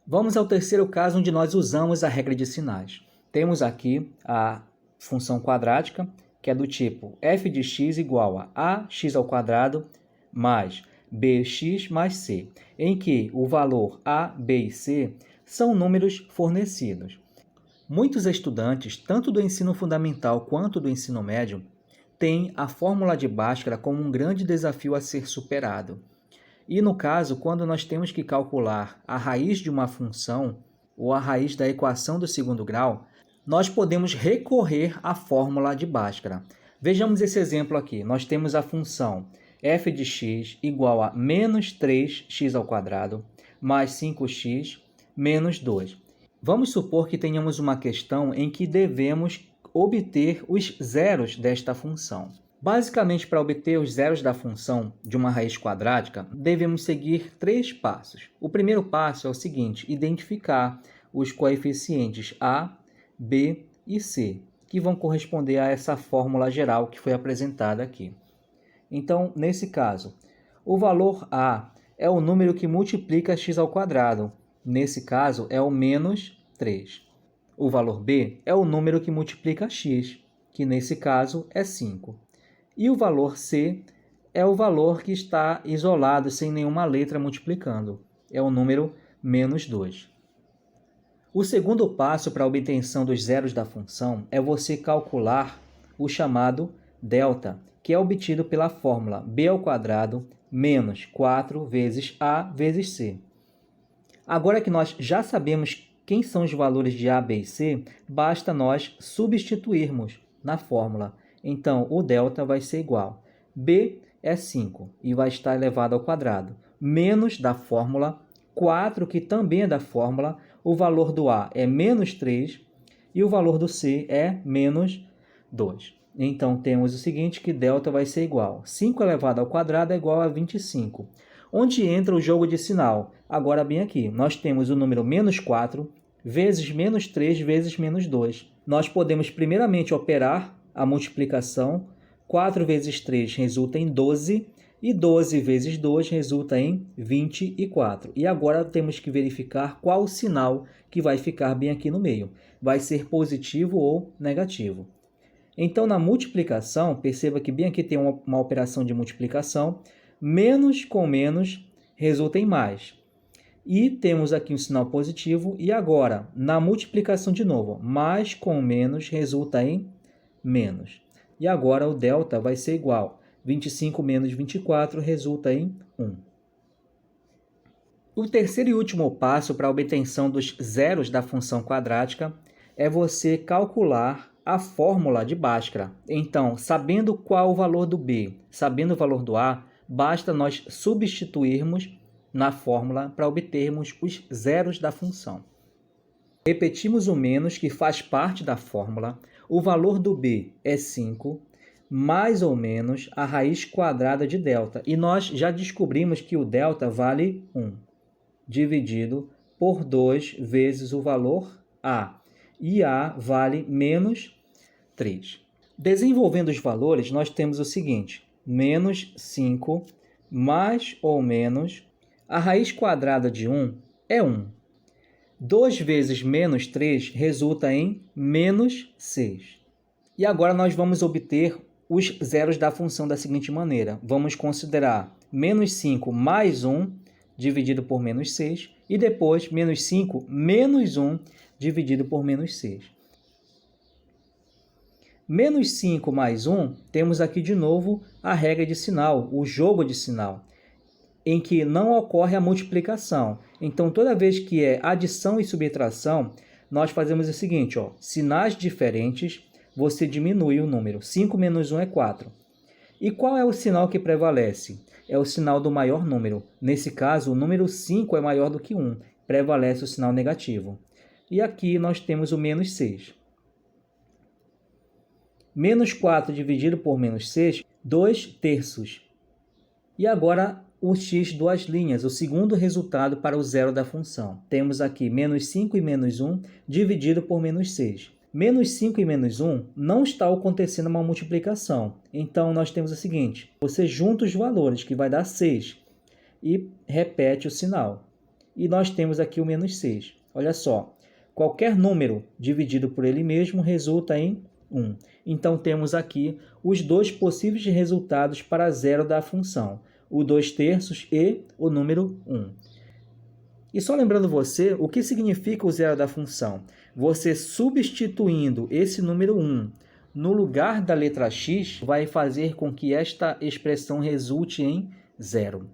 Vamos ao terceiro caso onde nós usamos a regra de sinais. Temos aqui a função quadrática, que é do tipo f de x igual a ax ao quadrado mais bx mais c, em que o valor a, b e c são números fornecidos. Muitos estudantes, tanto do ensino fundamental quanto do ensino médio, têm a fórmula de Bhaskara como um grande desafio a ser superado. E no caso, quando nós temos que calcular a raiz de uma função ou a raiz da equação do segundo grau, nós podemos recorrer à fórmula de Bhaskara. Vejamos esse exemplo aqui. Nós temos a função f de x igual a menos 3x ao quadrado mais 5x menos 2. Vamos supor que tenhamos uma questão em que devemos obter os zeros desta função. Basicamente, para obter os zeros da função de uma raiz quadrática, devemos seguir três passos. O primeiro passo é o seguinte: identificar os coeficientes a, b e c, que vão corresponder a essa fórmula geral que foi apresentada aqui. Então, nesse caso, o valor a é o número que multiplica x ao quadrado. Nesse caso, é o menos 3. O valor b é o número que multiplica x, que nesse caso é 5. E o valor c é o valor que está isolado, sem nenhuma letra multiplicando. É o número menos 2. O segundo passo para a obtenção dos zeros da função é você calcular o chamado delta, que é obtido pela fórmula b ao quadrado menos 4 vezes a vezes c. Agora que nós já sabemos quem são os valores de a, b e c, basta nós substituirmos na fórmula. Então, o delta vai ser igual. B é 5 e vai estar elevado ao quadrado. Menos da fórmula 4, que também é da fórmula. O valor do A é menos 3 e o valor do C é menos 2. Então, temos o seguinte, que delta vai ser igual. 5 elevado ao quadrado é igual a 25. Onde entra o jogo de sinal? Agora, bem aqui, nós temos o número menos 4 vezes menos 3 vezes menos 2. Nós podemos primeiramente operar a multiplicação. 4 vezes 3 resulta em 12 e 12 vezes 2 resulta em 24. E agora temos que verificar qual o sinal que vai ficar bem aqui no meio. Vai ser positivo ou negativo. Então, na multiplicação, perceba que bem aqui tem uma operação de multiplicação. Menos com menos resulta em mais. E temos aqui um sinal positivo. E agora, na multiplicação de novo, mais com menos resulta em menos. E agora o delta vai ser igual. 25 menos 24 resulta em 1. O terceiro e último passo para a obtenção dos zeros da função quadrática é você calcular a fórmula de Bhaskara. Então, sabendo qual o valor do b, sabendo o valor do a, basta nós substituirmos na fórmula para obtermos os zeros da função. Repetimos o menos, que faz parte da fórmula. O valor do b é 5, mais ou menos a raiz quadrada de delta. E nós já descobrimos que o delta vale 1, dividido por 2 vezes o valor a. E a vale menos 3. Desenvolvendo os valores, nós temos o seguinte: menos 5 mais ou menos a raiz quadrada de 1 é 1. 2 vezes menos 3 resulta em menos 6. E agora nós vamos obter os zeros da função da seguinte maneira. Vamos considerar menos 5 mais 1 dividido por menos 6 e depois menos 5 menos 1 dividido por menos 6. Menos 5 mais 1, temos aqui de novo a regra de sinal, o jogo de sinal, em que não ocorre a multiplicação. Então, toda vez que é adição e subtração, nós fazemos o seguinte, sinais diferentes, você diminui o número. 5 menos 1 é 4. E qual é o sinal que prevalece? É o sinal do maior número. Nesse caso, o número 5 é maior do que 1. Prevalece o sinal negativo. E aqui nós temos o menos 6. Menos 4 dividido por menos 6, 2 terços. E agora o x duas linhas, o segundo resultado para o zero da função. Temos aqui menos 5 e menos 1 dividido por menos 6. Menos 5 e menos 1 não está acontecendo uma multiplicação. Então, nós temos o seguinte: você junta os valores, que vai dar 6, e repete o sinal. e nós temos aqui o menos 6. Olha só, qualquer número dividido por ele mesmo resulta em 1. Então, temos aqui os dois possíveis resultados para zero da função, o 2/3 e o número 1. E só lembrando você, o que significa o zero da função? Você substituindo esse número 1 no lugar da letra x vai fazer com que esta expressão resulte em zero.